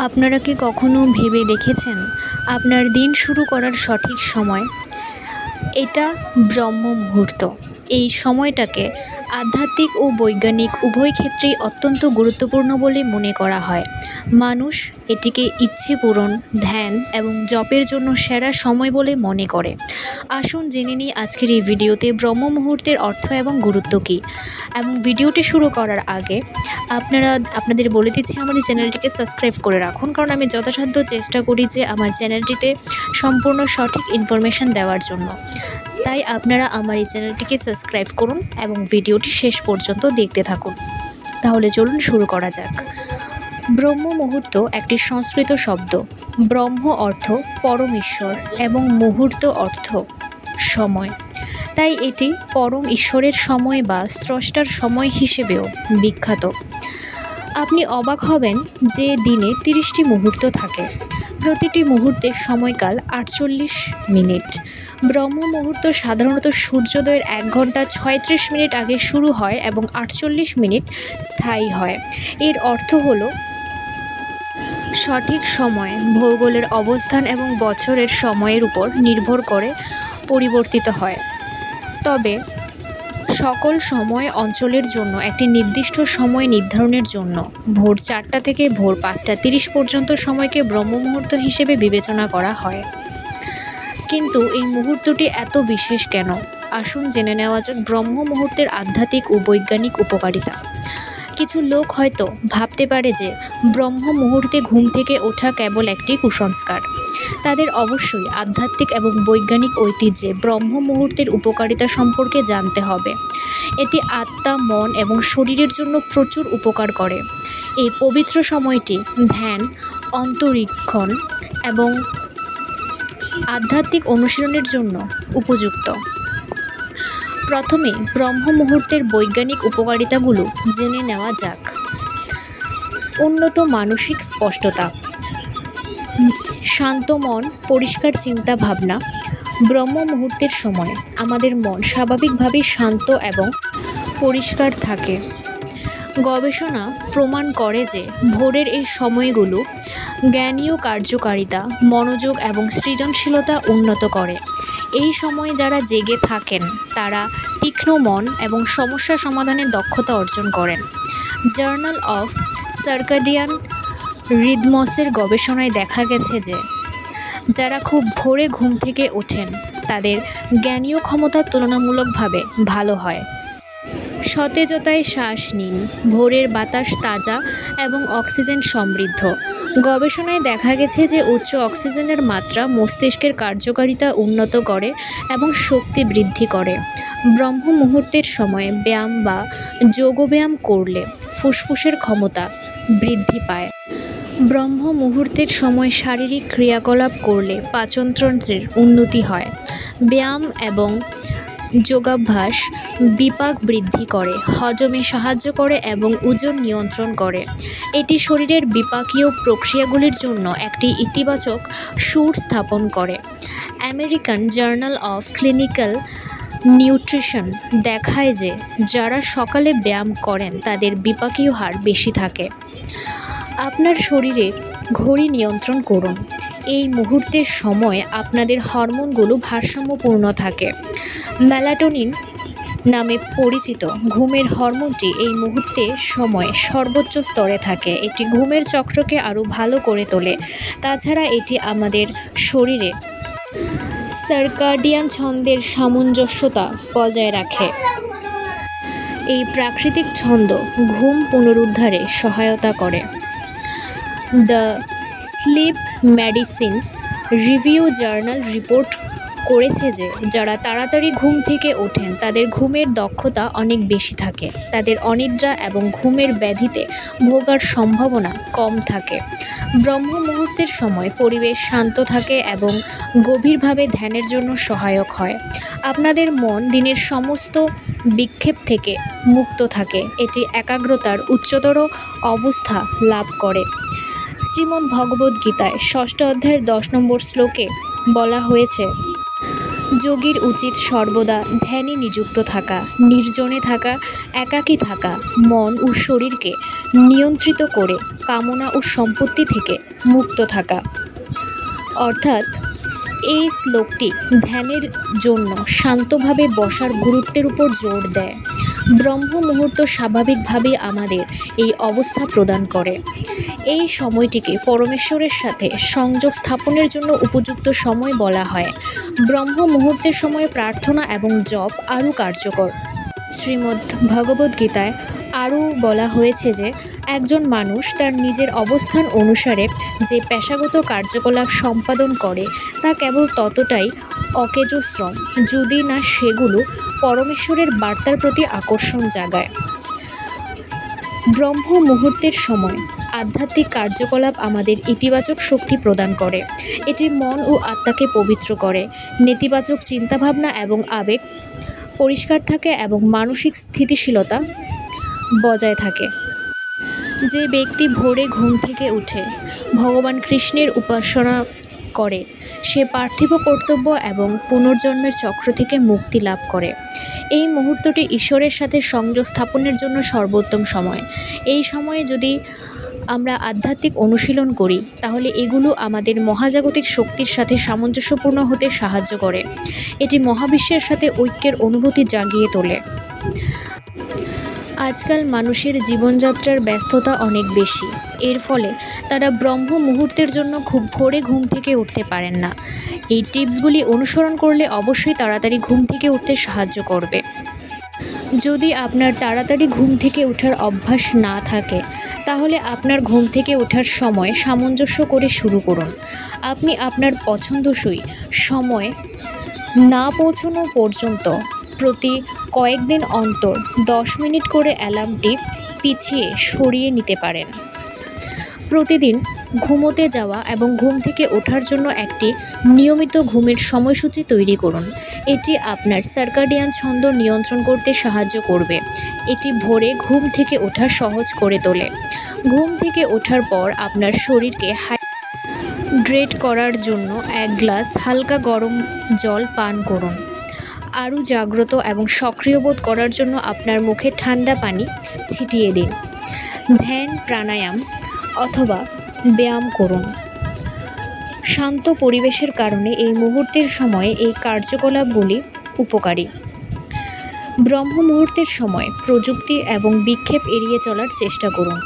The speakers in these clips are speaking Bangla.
আপনারা কি কখনো ভেবে দেখেছেন আপনার দিন শুরু করার সঠিক সময়? এটা ব্রহ্ম মুহূর্ত। এই সময়টাকে আধ্যাত্মিক ও বৈজ্ঞানিক উভয় ক্ষেত্রেই অত্যন্ত গুরুত্বপূর্ণ বলে মনে করা হয়। মানুষ এটিকে ইচ্ছে পূরণ, ধ্যান এবং জপের জন্য সেরা সময় বলে মনে করে। আসুন জেনে নিই আজকের এই ভিডিওতে ব্রহ্ম মুহূর্তের অর্থ এবং গুরুত্ব কী। এবং ভিডিওটি শুরু করার আগে আপনাদের বলে দিচ্ছি আমার এই চ্যানেলটিকে সাবস্ক্রাইব করে রাখুন, কারণ আমি যথাসাধ্য চেষ্টা করি যে আমার চ্যানেলটিতে সম্পূর্ণ সঠিক ইনফরমেশান দেওয়ার জন্য। তাই আপনারা আমার এই চ্যানেলটিকে সাবস্ক্রাইব করুন এবং ভিডিওটি শেষ পর্যন্ত দেখতে থাকুন। তাহলে চলুন শুরু করা যাক। ব্রহ্ম মুহূর্ত একটি সংস্কৃত শব্দ। ব্রহ্ম অর্থ পরম ঈশ্বর এবং মুহূর্ত অর্থ সময়। তাই এটি পরম ঈশ্বরের সময় বা স্রষ্টার সময় হিসেবেও বিখ্যাত। আপনি অবাক হবেন যে দিনে 30টি মুহূর্ত থাকে। প্রতিটি মুহূর্তের সময়কাল 48 মিনিট। ব্রহ্ম মুহূর্ত সাধারণত সূর্যোদয়ের 1 ঘন্টা 36 মিনিট আগে শুরু হয় এবং 48 মিনিট স্থায়ী হয়। এর অর্থ হলো সঠিক সময় ভূগোলের অবস্থান এবং বছরের সময়ের উপর নির্ভর করে পরিবর্তিত হয়। তবে সকল সময় অঞ্চলের জন্য একটি নির্দিষ্ট সময় নির্ধারণের জন্য ভোর 4টা থেকে ভোর 5টা 30 পর্যন্ত সময়কে ব্রহ্ম মুহূর্ত হিসেবে বিবেচনা করা হয়। কিন্তু এই মুহূর্তটি এত বিশেষ কেন? আসুন জেনে নেওয়া যাক ব্রহ্ম মুহূর্তের আধ্যাত্মিক ও বৈজ্ঞানিক উপকারিতা। কিছু লোক হয়তো ভাবতে পারে যে ব্রহ্ম মুহূর্তে ঘুম থেকে ওঠা কেবল একটি কুসংস্কার। তাদের অবশ্যই আধ্যাত্মিক এবং বৈজ্ঞানিক ঐতিহ্যে ব্রহ্ম মুহূর্তের উপকারিতা সম্পর্কে জানতে হবে। এটি আত্মা, মন এবং শরীরের জন্য প্রচুর উপকার করে। এই পবিত্র সময়টি ধ্যান, অন্তরীক্ষণ এবং আধ্যাত্মিক অনুশীলনের জন্য উপযুক্ত। প্রথমে ব্রহ্ম মুহূর্তের বৈজ্ঞানিক উপকারিতাগুলো জেনে নেওয়া যাক। উন্নত মানসিক স্পষ্টতা, শান্ত মন, পরিষ্কার চিন্তা ভাবনা। ব্রহ্ম মুহূর্তের সময় আমাদের মন স্বাভাবিকভাবেই শান্ত এবং পরিষ্কার থাকে। গবেষণা প্রমাণ করে যে ভোরের এই সময়গুলো জ্ঞানীয় কার্যকারিতা, মনোযোগ এবং সৃজনশীলতা উন্নত করে। এই সময়ে যারা জেগে থাকেন তারা তীক্ষ্ণ মন এবং সমস্যা সমাধানের দক্ষতা অর্জন করেন। জার্নাল অফ সার্কাডিয়ান রিদমসের গবেষণায় দেখা গেছে যে যারা খুব ভোরে ঘুম থেকে ওঠেন তাদের জ্ঞানীয় ক্ষমতা তুলনামূলকভাবে ভালো হয়। সতেজতায় শ্বাস নিন। ভোরের বাতাস তাজা এবং অক্সিজেন সমৃদ্ধ। গবেষণায় দেখা গেছে যে উচ্চ অক্সিজেনের মাত্রা মস্তিষ্কের কার্যকারিতা উন্নত করে এবং শক্তি বৃদ্ধি করে। ব্রহ্ম মুহূর্তের সময় ব্যায়াম বা যোগব্যায়াম করলে ফুসফুসের ক্ষমতা বৃদ্ধি পায়। ব্রহ্ম মুহূর্তের সময় শারীরিক ক্রিয়াকলাপ করলে পাচনতন্ত্রের উন্নতি হয়। ব্যায়াম এবং যোগাভ্যাস বিপাক বৃদ্ধি করে, হজমে সাহায্য করে এবং ওজন নিয়ন্ত্রণ করে। এটি শরীরের বিপাকীয় প্রক্রিয়াগুলির জন্য একটি ইতিবাচক সুর স্থাপন করে। American journal of clinical nutrition দেখায় যে যারা সকালে ব্যায়াম করেন তাদের বিপাকীয় হার বেশি থাকে। আপনার শরীরের ঘড়ি নিয়ন্ত্রণ করুন। এই মুহূর্তের সময় আপনাদের হরমোনগুলো ভারসাম্যপূর্ণ থাকে। মেলাটোনিন নামে পরিচিত ঘুমের হরমোনটি এই মুহূর্তের সময় সর্বোচ্চ স্তরে থাকে। এটি ঘুমের চক্রকে আরও ভালো করে তোলে। তাছাড়া এটি আমাদের শরীরে সার্কাডিয়ান ছন্দের সামঞ্জস্যতা বজায় রাখে। এই প্রাকৃতিক ছন্দ ঘুম পুনরুদ্ধারে সহায়তা করে। The sleep medicine review journal report করেছে যে যারা তাড়াতাড়ি ঘুম থেকে ওঠেন তাদের ঘুমের দক্ষতা অনেক বেশি থাকে। তাদের অনিদ্রা এবং ঘুমের ব্যাধিতে ভোগার সম্ভাবনা কম থাকে। ব্রহ্ম মুহূর্তের সময় পরিবেশ শান্ত থাকে এবং গভীরভাবে ধ্যানের জন্য সহায়ক হয়। আপনাদের মন দিনের সমস্ত বিক্ষেপ থেকে মুক্ত থাকে। এটি একাগ্রতার উচ্চতর অবস্থা লাভ করে। শ্রীমদ্ ভগবদ্গীতায় 6ষ্ঠ অধ্যায়ের 10 নম্বর শ্লোকে বলা হয়েছে, যোগীর উচিত সর্বদা ধ্যানে নিযুক্ত থাকা, নির্জনে থাকা, একাকী থাকা, মন ও শরীরকে নিয়ন্ত্রিত করে কামনা ও সম্পত্তি থেকে মুক্ত থাকা। অর্থাৎ এই শ্লোকটি ধ্যানের জন্য শান্তভাবে বসার গুরুত্বের উপর জোর দেয়। ব্রহ্ম মুহূর্ত স্বাভাবিকভাবেই আমাদের এই অবস্থা প্রদান করে। এই সময়টিকে পরমেশ্বরের সাথে সংযোগ স্থাপনের জন্য উপযুক্ত সময় বলা হয়। ব্রহ্ম মুহূর্তের সময়ে প্রার্থনা এবং জপ আরও কার্যকর। শ্রীমদ্ ভগবদ্গীতায় আরও বলা হয়েছে যে একজন মানুষ তার নিজের অবস্থান অনুসারে যে পেশাগত কার্যকলাপ সম্পাদন করে তা কেবল ততটাই অকেজশ্রম যদি না সেগুলো পরমেশ্বরের বার্তার প্রতি আকর্ষণ জাগায়। ব্রহ্ম মুহূর্তের সময় আধ্যাত্মিক কার্যকলাপ আমাদের ইতিবাচক শক্তি প্রদান করে। এটি মন ও আত্মাকে পবিত্র করে, নেতিবাচক চিন্তাভাবনা এবং আবেগ পরিষ্কার থাকে এবং মানসিক স্থিতিশীলতা বজায় থাকে। যে ব্যক্তি ভোরে ঘুম থেকে উঠে ভগবান কৃষ্ণের উপাসনা করে সে পার্থিব কর্তব্য এবং পুনর্জন্মের চক্র থেকে মুক্তি লাভ করে। এই মুহূর্তটি ঈশ্বরের সাথে সংযোগ স্থাপনের জন্য সর্বোত্তম সময়। এই সময়ে যদি আমরা আধ্যাত্মিক অনুশীলন করি তাহলে এগুলো আমাদের মহাজাগতিক শক্তির সাথে সামঞ্জস্যপূর্ণ হতে সাহায্য করে। এটি মহাবিশ্বের সাথে ঐক্যের অনুভূতি জাগিয়ে তোলে। আজকাল মানুষের জীবনযাত্রার ব্যস্ততা অনেক বেশি, এর ফলে তারা ব্রহ্ম মুহূর্তের জন্য খুব ভোরে ঘুম থেকে উঠতে পারেন না। এই টিপসগুলি অনুসরণ করলে অবশ্যই তাড়াতাড়ি ঘুম থেকে উঠতে সাহায্য করবে। যদি আপনার তাড়াতাড়ি ঘুম থেকে ওঠার অভ্যাস না থাকে তাহলে আপনার ঘুম থেকে ওঠার সময় সামঞ্জস্য করে শুরু করুন। আপনি আপনার পছন্দসই সময় না পৌঁছানো পর্যন্ত প্রতি কয়েকদিন অন্তর 10 মিনিট করে অ্যালার্মটি পিছিয়ে সরিয়ে নিতে পারেন। প্রতিদিন ঘুমোতে যাওয়া এবং ঘুম থেকে ওঠার জন্য একটি নিয়মিত ঘুমের সময়সূচি তৈরি করুন। এটি আপনার সার্কাডিয়ান ছন্দ নিয়ন্ত্রণ করতে সাহায্য করবে। এটি ভোরে ঘুম থেকে ওঠা সহজ করে তোলে। ঘুম থেকে ওঠার পর আপনার শরীরকে হাইড্রেট করার জন্য 1 গ্লাস হালকা গরম জল পান করুন। আরও জাগ্রত এবং সক্রিয় বোধ করার জন্য আপনার মুখে ঠান্ডা পানি ছিটিয়ে দিন। ধ্যান, প্রাণায়াম অথবা ব্যায়াম করুন। শান্ত পরিবেশের কারণে এই মুহূর্তের সময়ে এই কার্যকলাপগুলি উপকারী। ব্রহ্ম মুহূর্তের সময় প্রযুক্তি এবং বিক্ষেপ এড়িয়ে চলার চেষ্টা করুন।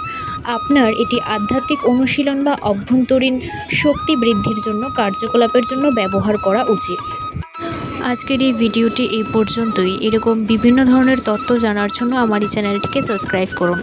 আপনার এটি আধ্যাত্মিক অনুশীলন বা অভ্যন্তরীণ শক্তি বৃদ্ধির জন্য কার্যকলাপের জন্য ব্যবহার করা উচিত। আজকের এই ভিডিওটি এই পর্যন্তই। এরকম বিভিন্ন ধরনের তথ্য জানার জন্য আমার এই চ্যানেলটিকে সাবস্ক্রাইব করুন।